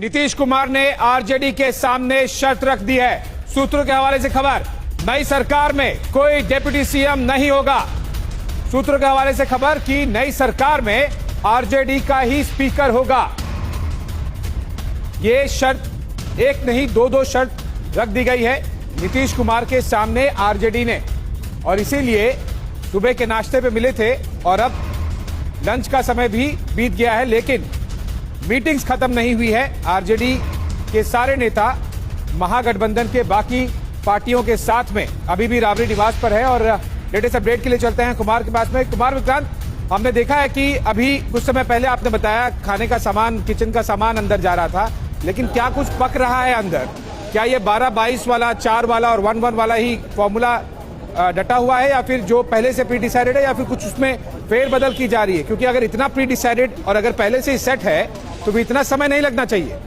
नीतीश कुमार ने आरजेडी के सामने शर्त रख दी है। सूत्रों के हवाले से खबर, नई सरकार में कोई डिप्टी सीएम नहीं होगा। सूत्रों के हवाले से खबर कि नई सरकार में आरजेडी का ही स्पीकर होगा। यह शर्त एक नहीं दो शर्त रख दी गई है नीतीश कुमार के सामने आरजेडी ने, और इसीलिए सुबह के नाश्ते पे मिले थे और अब लंच का समय भी बीत गया है, लेकिन मीटिंग्स खत्म नहीं हुई है। आरजेडी के सारे नेता महागठबंधन के बाकी पार्टियों के साथ में अभी भी राबड़ी निवास पर है और लेटेस्ट अपडेट के लिए चलते हैं कुमार के पास में। कुमार विक्रांत, हमने देखा है कि अभी कुछ समय पहले आपने बताया खाने का सामान, किचन का सामान अंदर जा रहा था, लेकिन क्या कुछ पक रहा है अंदर? क्या ये 12-22 वाला, 4 वाला और 1-1 वाला ही फॉर्मूला डटा हुआ है, या फिर जो पहले से प्री डिसाइडेड है, या फिर कुछ उसमें फेरबदल की जा रही है? क्योंकि अगर इतना प्री डिसाइडेड और अगर पहले से ही सेट है तो भी इतना समय नहीं लगना चाहिए।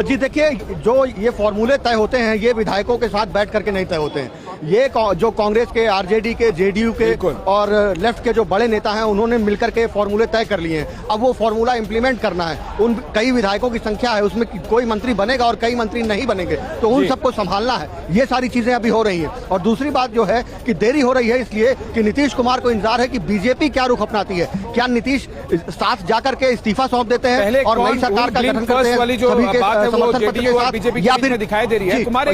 जी देखिए, जो ये फॉर्मूले तय होते हैं ये विधायकों के साथ बैठ करके नहीं तय होते हैं। ये जो कांग्रेस के, आरजेडी के, जेडीयू के और लेफ्ट के जो बड़े नेता हैं उन्होंने मिलकर के फॉर्मूले तय कर लिए हैं। अब वो फॉर्मूला इंप्लीमेंट करना है। उन कई विधायकों की संख्या है, उसमें कोई मंत्री बनेगा और कई मंत्री नहीं बनेंगे, तो उन सबको संभालना है। ये सारी चीजें अभी हो रही हैं। और दूसरी बात जो है कि देरी हो रही है इसलिए कि नीतीश कुमार को इंतजार है कि बीजेपी क्या रुख अपनाती है। क्या नीतीश साथ जाकर के इस्तीफा सौंप देते हैं और नई सरकार का गठन करते हैं सभी के समर्थन पत्र के साथ,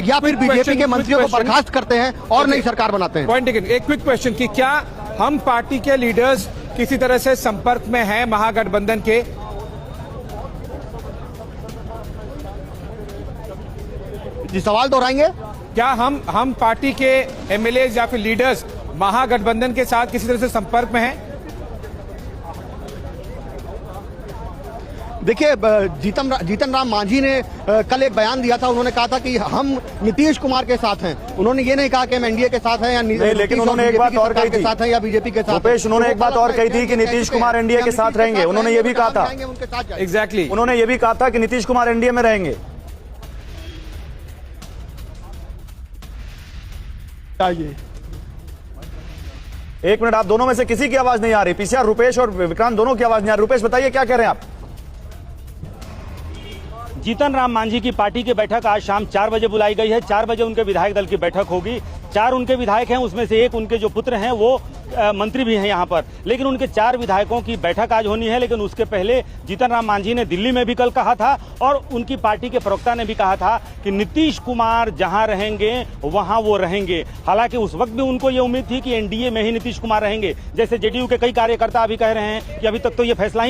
या फिर बीजेपी के मंत्रियों को बर्खास्त करते हैं और नई सरकार बनाते हैं? Point taken. एक क्विक क्वेश्चन कि क्या हम पार्टी के लीडर्स किसी तरह से संपर्क में हैं महागठबंधन के? जी, सवाल दोहराएंगे? क्या हम पार्टी के एमएलए या फिर लीडर्स महागठबंधन के साथ किसी तरह से संपर्क में हैं? देखिए, जीतन राम मांझी ने कल एक बयान दिया था। उन्होंने कहा था कि हम नीतीश कुमार के साथ हैं। उन्होंने ये नहीं कहा कि हम एनडीए के साथ हैं या नहीं, लेकिन उन्होंने एक बात और कही थी साथ हैं या बीजेपी के साथ। रुपेश, उन्होंने एक बात और कही थी कि नीतीश कुमार एनडीए के साथ रहेंगे। उन्होंने ये भी कहा था, एग्जैक्टली, उन्होंने ये भी कहा था कि नीतीश कुमार एनडीए में रहेंगे। एक मिनट, आप दोनों में से किसी की आवाज नहीं आ रही। पीसीआर, रुपेश और विक्रांत दोनों की आवाज नहीं आ रही। रुपेश बताइए, क्या कह रहे हैं आप? जीतन राम मांझी की पार्टी की बैठक आज शाम 4 बजे बुलाई गई है। 4 बजे उनके विधायक दल की बैठक होगी। 4 उनके विधायक हैं, उसमें से एक उनके जो पुत्र हैं वो मंत्री भी हैं यहाँ पर, लेकिन उनके 4 विधायकों की बैठक आज होनी है। लेकिन उसके पहले जीतन राम मांझी ने दिल्ली में भी कल कहा था और उनकी पार्टी के प्रवक्ता ने भी कहा था कि नीतीश कुमार जहां रहेंगे वहां वो रहेंगे। हालांकि उस वक्त भी उनको ये उम्मीद थी कि एनडीए में ही नीतीश कुमार रहेंगे। जैसे जेडीयू के कई कार्यकर्ता अभी कह रहे हैं कि अभी तक तो ये फैसला ही नहीं